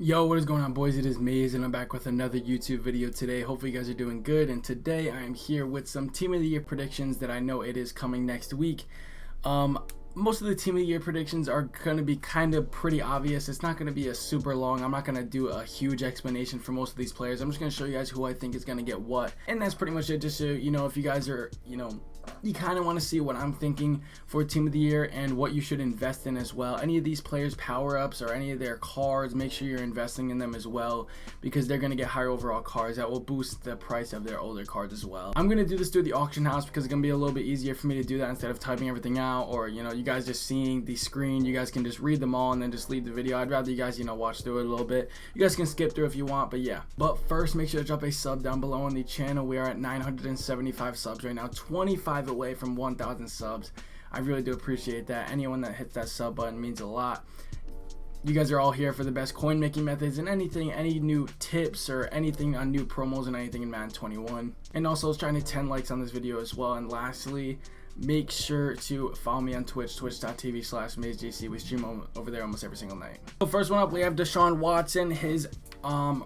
Yo, what is going on, boys? It is Maze and I'm back with another YouTube video today. Hopefully you guys are doing good, and today I am here with some Team of the Year predictions that I know it is coming next week. Most of the Team of the Year predictions are going to be kind of pretty obvious. It's not going to be a super long. I'm not going to do a huge explanation for most of these players. I'm just going to show you guys who I think is going to get what, and that's pretty much it. Just so you know, if you guys are, you kind of want to see what I'm thinking for Team of the Year and what you should invest in as well. Any of these players' power-ups or any of their cards, make sure you're investing in them as well, because they're going to get higher overall cards that will boost the price of their older cards as well. I'm going to do this through the auction house because it's going to be a little bit easier for me to do that instead of typing everything out, or you guys just seeing the screen. You guys can just read them all and then just leave the video. I'd rather you guys watch through it a little bit. You guys can skip through if you want, but yeah. But first, make sure to drop a sub down below on the channel. We are at 975 subs right now, 25 away from 1,000 subs. I really do appreciate that. Anyone that hits that sub button means a lot. You guys are all here for the best coin making methods and anything, any new tips or anything on new promos and anything in Madden 21. And also, let's try to 10 likes on this video as well. And lastly, make sure to follow me on Twitch, twitch.tv/MazeGC. We stream over there almost every single night. So first one up, we have Desean Watson. His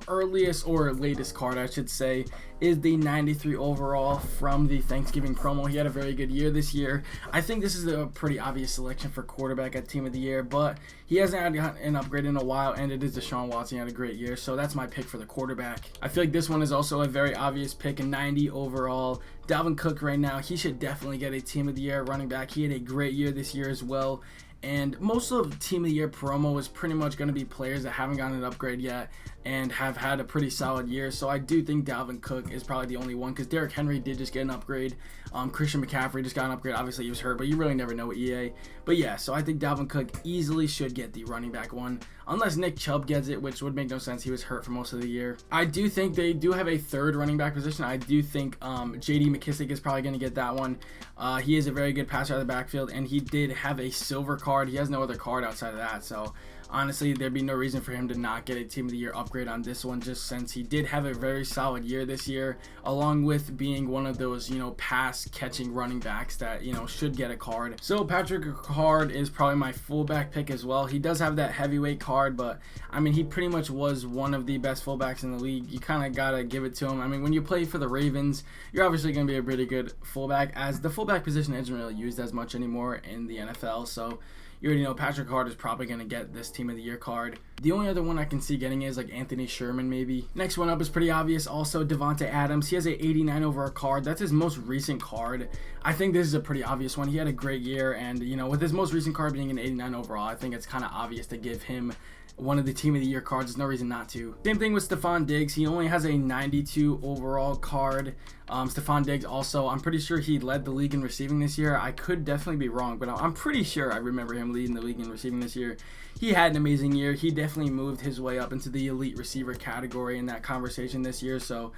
earliest or latest card, I should say, is the 93 overall from the Thanksgiving promo. He had a very good year this year. I think this is a pretty obvious selection for quarterback at Team of the Year, but he hasn't had an upgrade in a while, and it is Desean Watson. He had a great year, so that's my pick for the quarterback. I feel like this one is also a very obvious pick, a 90 overall. Dalvin Cook right now, he should definitely get a Team of the Year running back. He had a great year this year as well. And most of Team of the Year promo is pretty much going to be players that haven't gotten an upgrade yet and have had a pretty solid year. So I do think Dalvin Cook is probably the only one, because Derrick Henry did just get an upgrade. Christian McCaffrey just got an upgrade. Obviously he was hurt, but you really never know with EA. But yeah, so I think Dalvin Cook easily should get the running back one, unless Nick Chubb gets it, which would make no sense. He was hurt for most of the year. I do think they do have a third running back position. I do think JD McKissick is probably going to get that one. He is a very good passer out of the backfield, and he did have a silver card. He has no other card outside of that, so honestly, there'd be no reason for him to not get a Team of the Year upgrade on this one, just since he did have a very solid year this year, along with being one of those, pass catching running backs that, should get a card. So Patrick Ricard is probably my fullback pick as well. He does have that heavyweight card, but I mean, he pretty much was one of the best fullbacks in the league. You kind of gotta give it to him. I mean, when you play for the Ravens, you're obviously going to be a pretty good fullback, as the fullback position isn't really used as much anymore in the NFL, so you already know Patrick Ricard is probably going to get this Team of the Year card. The only other one I can see getting is like Anthony Sherman maybe. Next one up is pretty obvious also, Devonta Adams. He has a 89 overall card. That's his most recent card. I think this is a pretty obvious one. He had a great year, and with his most recent card being an 89 overall, I think it's kind of obvious to give him one of the Team of the Year cards. There's no reason not to. Same thing with Stefan Diggs. He only has a 92 overall card. Stefan Diggs also, I'm pretty sure he led the league in receiving this year. I could definitely be wrong, but I'm pretty sure I remember him leading the league in receiving this year. He had an amazing year. He definitely moved his way up into the elite receiver category in that conversation this year. So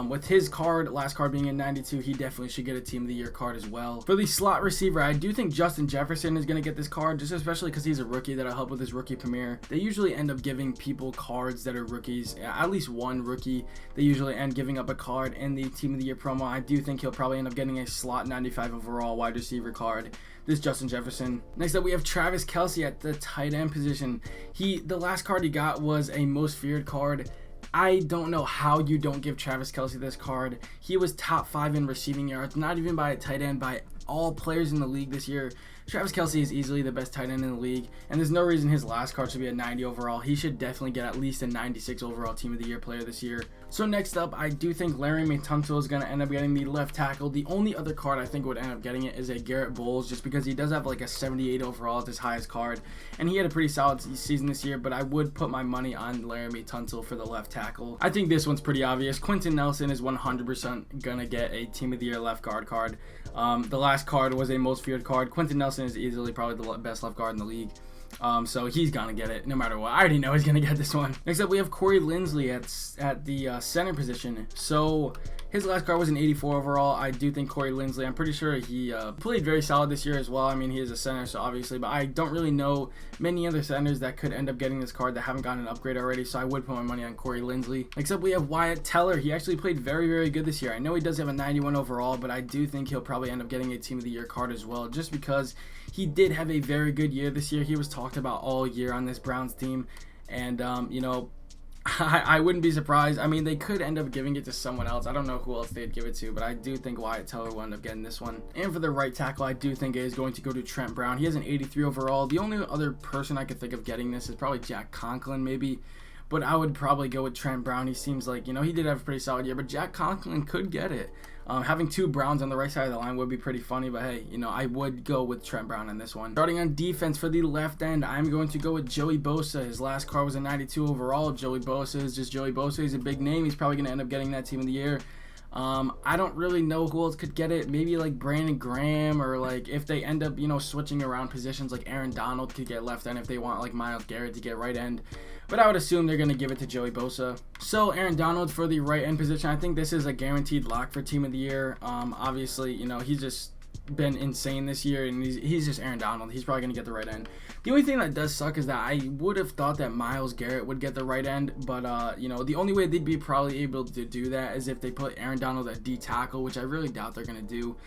with his card, last card being in 92, he definitely should get a Team of the Year card as well. For the slot receiver, I do think Justin Jefferson is going to get this card, just especially because he's a rookie. That'll help with his rookie premiere. They usually end up giving people cards that are rookies. At least one rookie, they usually end giving up a card in the Team of the Year promo. I do think he'll probably end up getting a slot 95 overall wide receiver card. This Justin Jefferson. Next up, we have Travis Kelsey at the tight end position. The last card he got was a most feared card. I don't know how you don't give Travis Kelsey this card. He was top 5 in receiving yards, not even by a tight end, by all players in the league this year. Travis Kelsey is easily the best tight end in the league, and there's no reason his last card should be a 90 overall. He should definitely get at least a 96 overall Team of the Year player this year. So next up, I do think Larry Tunsil is going to end up getting the left tackle. The only other card I think would end up getting it is a Garrett Bowles, just because he does have like a 78 overall as his highest card, and he had a pretty solid season this year, but I would put my money on Larry Tunsil for the left tackle. I think this one's pretty obvious. Quentin Nelson is 100% going to get a Team of the Year left guard card. The last card was a most feared card. Quentin Nelson is easily probably the best left guard in the league. So he's gonna get it no matter what. I already know he's gonna get this one. Next up, we have Corey Linsley at the center position. So his last card was an 84 overall. I do think Corey Linsley, I'm pretty sure he played very solid this year as well. I mean, he is a center, so obviously, but I don't really know many other centers that could end up getting this card that haven't gotten an upgrade already, so I would put my money on Corey Linsley. Next up, we have Wyatt Teller. He actually played very, very good this year. I know he does have a 91 overall, but I do think he'll probably end up getting a Team of the Year card as well, just because he did have a very good year this year. He was talked about all year on this Browns team, And, you know, I wouldn't be surprised. I mean, they could end up giving it to someone else. I don't know who else they'd give it to, but I do think Wyatt Teller will end up getting this one. And for the right tackle, I do think it is going to go to Trent Brown. He has an 83 overall. The only other person I could think of getting this is probably Jack Conklin, maybe. But I would probably go with Trent Brown. He seems like, you know, he did have a pretty solid year, but Jack Conklin could get it. Having two Browns on the right side of the line would be pretty funny, but hey, you know, I would go with Trent Brown on this one. Starting on defense for the left end, I'm going to go with Joey Bosa. His last card was a 92 overall. Joey Bosa is just Joey Bosa. He's a big name. He's probably going to end up getting that team of the year. I don't really know who else could get it. Maybe like Brandon Graham, or like if they end up, you know, switching around positions, like Aaron Donald could get left end if they want like Myles Garrett to get right end. But I would assume they're going to give it to Joey Bosa. So Aaron Donald for the right end position, I think this is a guaranteed lock for team of the year. Obviously, you know, he's just been insane this year, and he's just Aaron Donald. He's probably going to get the right end. The only thing that does suck is that I would have thought that Myles Garrett would get the right end, but you know, the only way they'd be probably able to do that is if they put Aaron Donald at D tackle, which I really doubt they're going to do.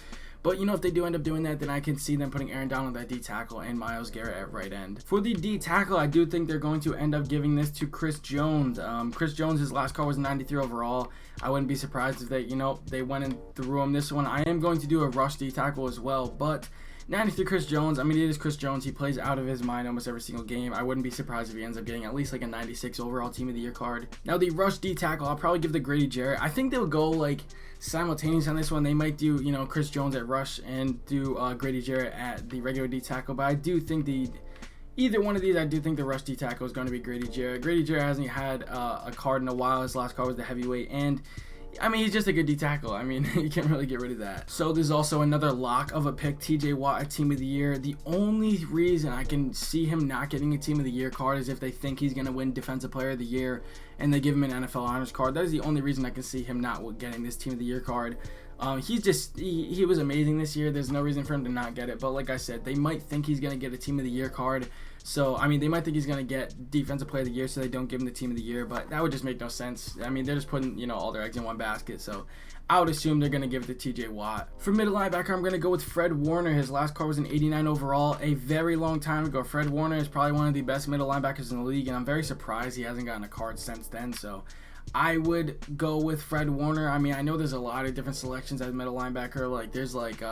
But, you know, if they do end up doing that, then I can see them putting Aaron Donald at D tackle and Myles Garrett at right end. For the D tackle, I do think they're going to end up giving this to Chris Jones. Chris Jones, his last card was 93 overall. I wouldn't be surprised if they, you know, they went and threw him this one. I am going to do a rush D tackle as well, but 93 Chris Jones, I mean, it is Chris Jones. He plays out of his mind almost every single game. I wouldn't be surprised if he ends up getting at least like a 96 overall team of the year card. Now, the rush D tackle, I'll probably give the Grady Jarrett. I think they'll go like simultaneous on this one. They might do, you know, Chris Jones at rush and do Grady Jarrett at the regular D tackle, but I do think either one of these, I do think the rush D tackle is going to be Grady Jarrett. Grady Jarrett hasn't had a card in a while. His last card was the heavyweight, and I mean, he's just a good D tackle. I mean, you can't really get rid of that. So there's also another lock of a pick, TJ Watt at team of the year. The only reason I can see him not getting a team of the year card is if they think he's going to win defensive player of the year and they give him an NFL honors card. That is the only reason I can see him not getting this team of the year card. He was amazing this year. There's no reason for him to not get it. But like I said, they might think he's going to get a team of the year card. So, I mean, they might think he's going to get defensive player of the year, so they don't give him the team of the year. But that would just make no sense. I mean, they're just putting, you know, all their eggs in one basket. So I would assume they're going to give it to TJ Watt. For middle linebacker, I'm going to go with Fred Warner. His last card was an 89 overall a very long time ago. Fred Warner is probably one of the best middle linebackers in the league, and I'm very surprised he hasn't gotten a card since then. So I would go with Fred Warner. I mean, I know there's a lot of different selections as middle linebacker. Like, there's like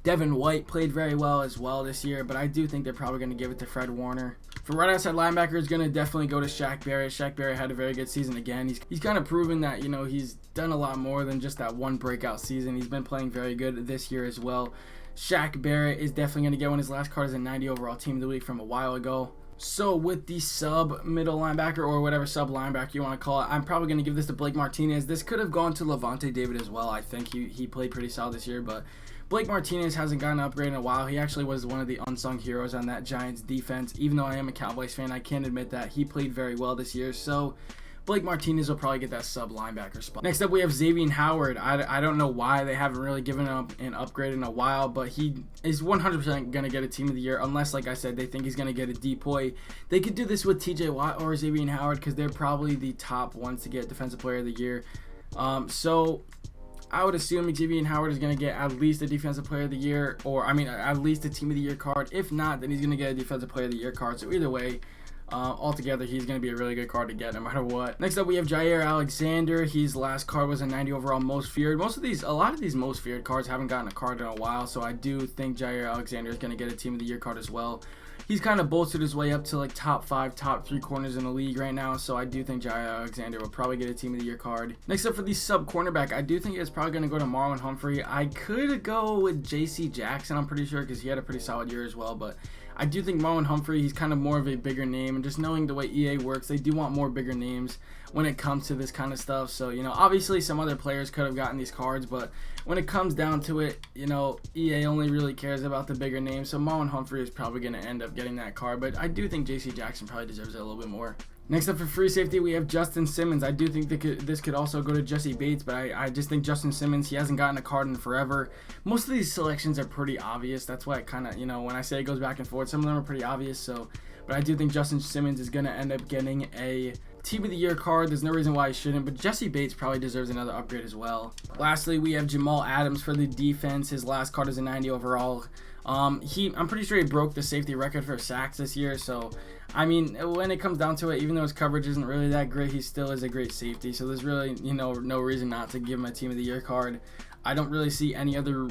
Devin White played very well as well this year, but I do think they're probably going to give it to Fred Warner. For right outside linebacker, is going to definitely go to Shaq Barrett. Shaq Barrett had a very good season again. He's kind of proven that, you know, he's done a lot more than just that one breakout season. He's been playing very good this year as well. Shaq Barrett is definitely going to get one. His last card is a 90 overall team of the week from a while ago. So with the sub middle linebacker, or whatever sub linebacker you want to call it, I'm probably going to give this to Blake Martinez. This could have gone to Devonta David as well. I think he played pretty solid this year, but Blake Martinez hasn't gotten an upgrade in a while. He actually was one of the unsung heroes on that Giants defense. Even though I am a Cowboys fan, I can't admit that he played very well this year. So Blake Martinez will probably get that sub linebacker spot. Next up, we have Xavier Howard. I don't know why they haven't really given him an upgrade in a while, but he is 100% going to get a team of the year, unless, like I said, they think he's going to get a DPOY. They could do this with TJ Watt or Xavier Howard because they're probably the top ones to get defensive player of the year. So I would assume Xavier Howard is going to get at least a defensive player of the year, or I mean, at least a team of the year card. If not, then he's going to get a defensive player of the year card. So either way, altogether, he's going to be a really good card to get no matter what. Next up, we have Jair Alexander. His last card was a 90 overall most feared. A lot of these most feared cards haven't gotten a card in a while, so I do think Jair Alexander is going to get a team of the year card as well. He's kind of bolstered his way up to like top 5, top 3 corners in the league right now, so I do think Jair Alexander will probably get a team of the year card. Next up for the sub cornerback, I do think it's probably going to go to Marlon Humphrey. I could go with JC Jackson, I'm pretty sure, because he had a pretty solid year as well, but I do think Marlon Humphrey, he's kind of more of a bigger name, and just knowing the way EA works, they do want more bigger names when it comes to this kind of stuff. So, you know, obviously some other players could have gotten these cards, but when it comes down to it, you know, EA only really cares about the bigger names. So Marlon Humphrey is probably going to end up getting that card, but I do think JC Jackson probably deserves it a little bit more. Next up for free safety, we have Justin Simmons. I do think this could also go to Jesse Bates, but I just think Justin Simmons, he hasn't gotten a card in forever. Most of these selections are pretty obvious. That's why I kind of, you know, when I say it goes back and forth, some of them are pretty obvious. So, but I do think Justin Simmons is going to end up getting a team of the year card. There's no reason why he shouldn't, but Jesse Bates probably deserves another upgrade as well. Lastly, we have Jamal Adams for the defense. His last card is a 90 overall. I'm pretty sure he broke the safety record for sacks this year. So, I mean, when it comes down to it, even though his coverage isn't really that great, he still is a great safety. So there's really, no reason not to give him a Team of the Year card. I don't really see any other,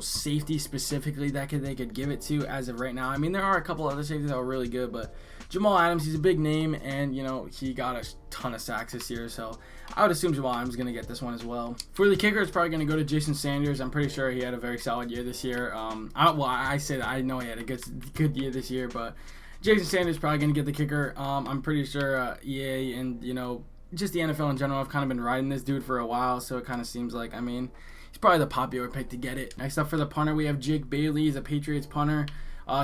safety specifically that they could give it to as of right now. I mean, there are a couple other safeties that are really good, but Jamal Adams, he's a big name, and he got a ton of sacks this year, so I would assume Jamal Adams is going to get this one as well. For the kicker, it's probably going to go to Jason Sanders. I'm pretty sure he had a very solid year this year. I say that I know he had a good year this year, but Jason Sanders is probably going to get the kicker. I'm pretty sure EA and just the NFL in general have kind of been riding this dude for a while, so it kind of seems like, I mean, he's probably the popular pick to get it. Next up for the punter, we have Jake Bailey. He's a Patriots punter.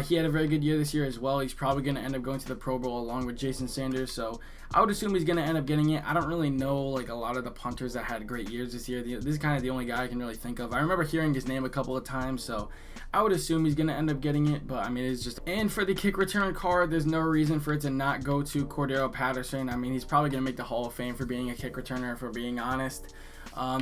He had a very good year this year as well. He's probably going to end up going to the Pro Bowl along with Jason Sanders, so I would assume he's going to end up getting it. I don't really know like a lot of the punters that had great years this year. This is kind of the only guy I can really think of. I remember hearing his name a couple of times, so I would assume he's going to end up getting it, but I mean, it's just... And for the kick return card, there's no reason for it to not go to Cordero Patterson. I mean, he's probably going to make the Hall of Fame for being a kick returner, for being honest.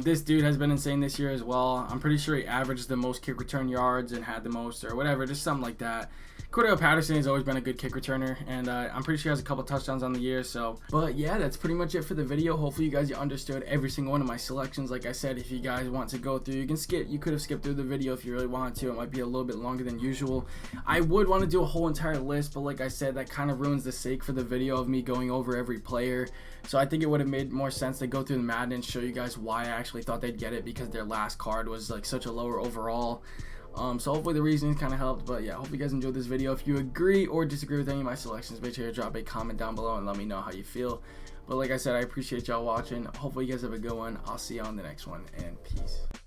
This dude has been insane this year as well. I'm pretty sure he averaged the most kick return yards and had the most or whatever, just something like that. Cordero Patterson has always been a good kick returner, and I'm pretty sure he has a couple touchdowns on the year. So, but yeah, that's pretty much it for the video. Hopefully you guys understood every single one of my selections. Like I said, if you guys want to go through, you could have skipped through the video if you really wanted to. It might be a little bit longer than usual. I would want to do a whole entire list, but like I said, that kind of ruins the sake for the video of me going over every player. So I think it would have made more sense to go through the Madden and show you guys why I actually thought they'd get it, because their last card was like such a lower overall. So hopefully the reasoning kind of helped, but yeah, hope you guys enjoyed this video. If you agree or disagree with any of my selections, make sure to drop a comment down below and let me know how you feel. But like I said, I appreciate y'all watching. Hopefully you guys have a good one. I'll see you on the next one, and peace.